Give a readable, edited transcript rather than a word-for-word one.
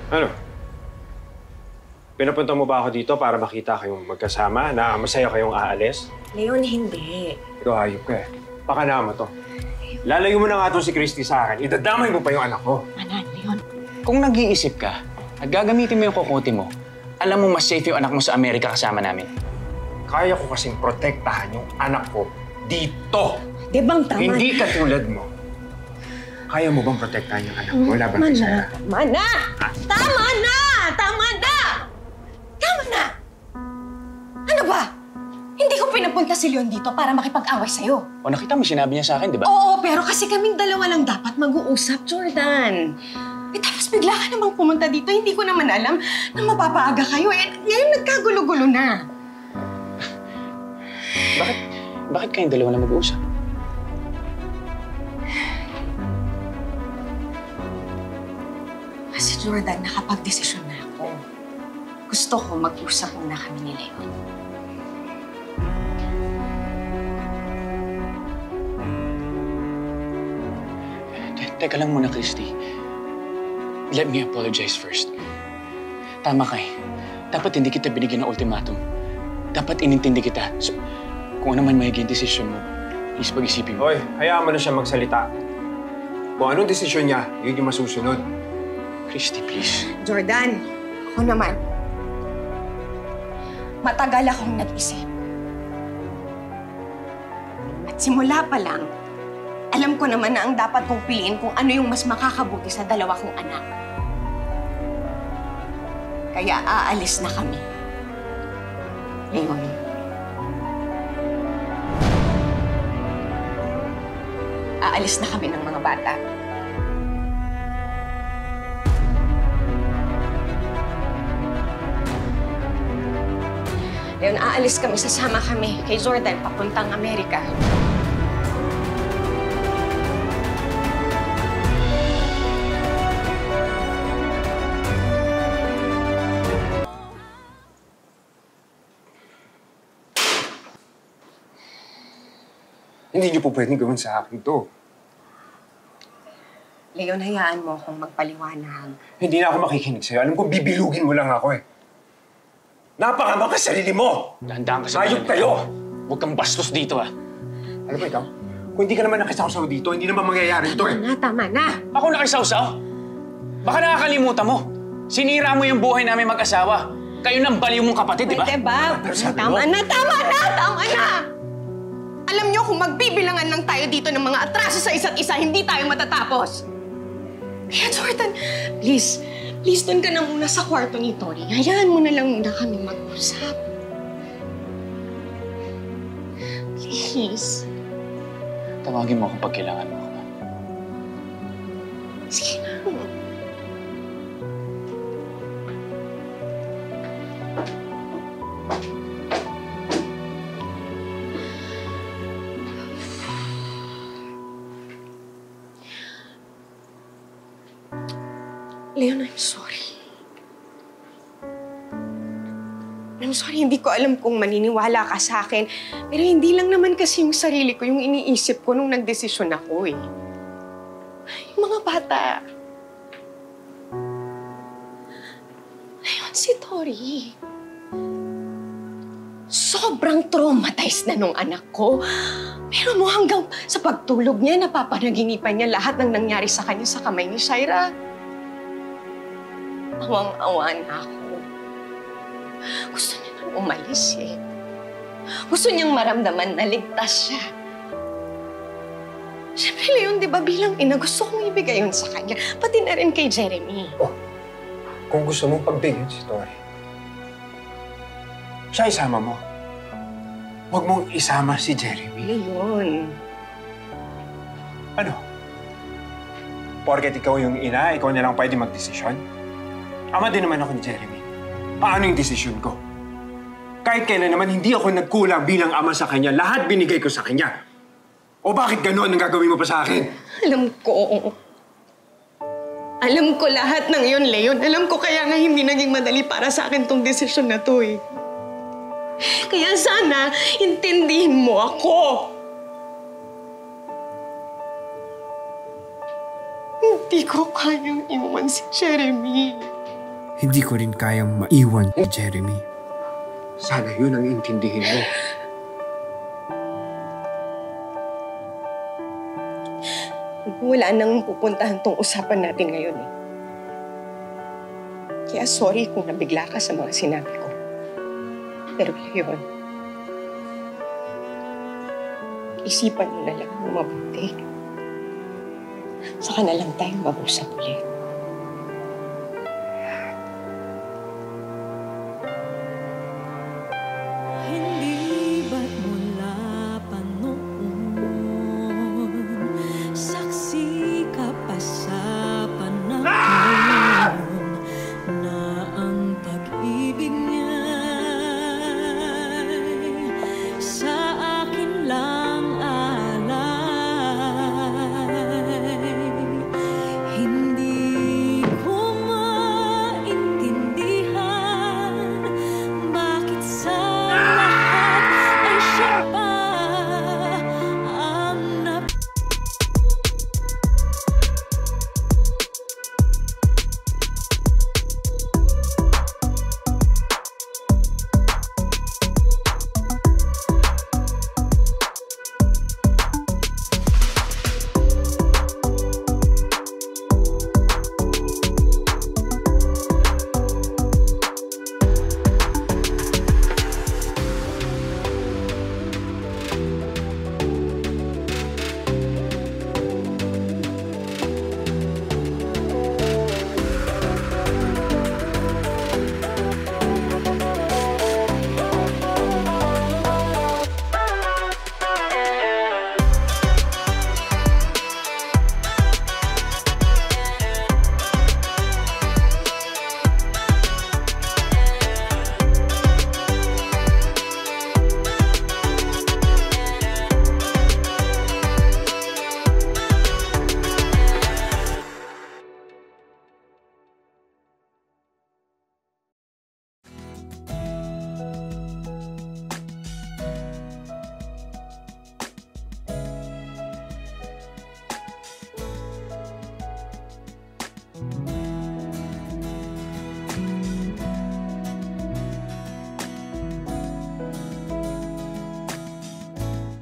Ano? Pinapunta mo ba ako dito para makita kayong magkasama na masaya kayong aalis? Leon, hindi. Ikaw hayop ka eh. Baka mo to. Lalayo mo na nga itong si Christy sa akin. Idadamay mo pa yung anak ko. Anan, Leon. Kung nag-iisip ka at gagamitin mo yung kokote mo, alam mo mas safe yung anak mo sa Amerika kasama namin. Kaya ko kasing protektahan yung anak ko dito. Di bang tama? Hindi katulad mo. Kaya mo bang protektahan yung anak mo laban kay Sarah? Tama na! Tama na! Tama na! Tama na! Ano ba? Hindi ko pinapunta si Leon dito para makipag-away sa'yo. O nakita mo, sinabi niya sa akin, di ba? Oo, pero kasi kaming dalawa lang dapat mag-uusap, Jordan. Eh tapos bigla ka namang pumunta dito, hindi ko naman alam na mapapaaga kayo. Eh, ngayon nagkagulo-gulo na. Bakit kayong dalawa na mag-uusap? Kasi Jordan, nakapag-desisyon na ako. Gusto ko mag-usap muna kami ni Leon. Teka lang muna, Christy. Let me apologize first. Tama ka eh. Dapat hindi kita binigyan ng ultimatum. Dapat inintindi kita. So, kung ano man magiging desisyon mo, please pag-isipin mo. Hoy, hayaan mo na siya magsalita. Kung anong desisyon niya, yun yung masusunod. Christy, please. Jordan, ako naman. Matagal akong nag-isip. At simula pa lang, alam ko naman na ang dapat kong piliin kung ano yung mas makakabuti sa dalawa kong anak. Kaya aalis na kami. Leon. Aalis na kami ng mga bata. Leon, aalis kami, sasama kami kay Jordan papuntang Amerika. Hindi niyo po pwedeng gawin sa akin to. Leon, hayaan mo akong magpaliwanag. Hindi na ako makikinig sa'yo. Alam ko, bibilugin mo lang ako eh. Napakama ka sarili mo! Dahan-dahan ka sa Hayop kayo! Huwag kang bastos dito, ah. Alam mo ikaw, kung hindi ka naman nakisawsaw dito, hindi naman mangyayari ito eh. Tama na! Ako nakisawsaw? Baka nakakalimutan mo. Sinira mo yung buhay namin mag-asawa. Kayo nang baliw mong kapatid, di ba? Pwede ba? Tama na! Tama na! Tama na! Alam niyo, kung magbibilangan lang tayo dito ng mga atraso sa isa't isa, hindi tayo matatapos. Kaya Jordan, please, doon ka na muna sa kwarto ni Tori. Hayaan mo na lang muna kami mag-usap. Please. Tawagin mo ako pag kailangan mo ako. Sige na. Leon, I'm sorry. I'm sorry, hindi ko alam kung maniniwala ka sa akin. Pero hindi lang naman kasi yung sarili ko yung iniisip ko nung nagdesisyon ako eh. Yung mga bata. Leon, si Tori. Sobrang traumatized na nung anak ko. Pero mo hanggang sa pagtulog niya, napapanaginipan niya lahat ng nangyari sa kanya sa kamay ni Shaira. Awang-awa na ako. Gusto niya nang umalis eh. Gusto niyang maramdaman na ligtas siya. Siyempre, Leon, di ba bilang ina, gusto kong ibigay yun sa kanya. Pati na rin kay Jeremy. Oh, kung gusto mong pagbigyan si Tori, siya isama mo. Huwag mong isama si Jeremy. Leon. Ano? Porket ikaw yung ina, ikaw na lang pwede magdesisyon? Ama din naman ako ni Jeremy. Paano yung desisyon ko? Kahit kailan naman, hindi ako nagkulang bilang ama sa kanya. Lahat binigay ko sa kanya. O bakit gano'n ang gagawin mo pa sa akin? Alam ko. Alam ko lahat ng yun, Leon. Alam ko kaya nga hindi naging madali para sa akin tong desisyon na to eh. Kaya sana, intindihin mo ako. Hindi ko kayang iwan si Jeremy. Hindi ko rin kayang maiwan si Jeremy. Sana yun ang intindihin mo. Wala nang pupuntahan tong usapan natin ngayon eh. Kaya sorry kung nabigla ka sa mga sinabi ko. Pero ngayon, isipan mo na lang ng mabuti. Saka na lang tayo mag-usap ulit.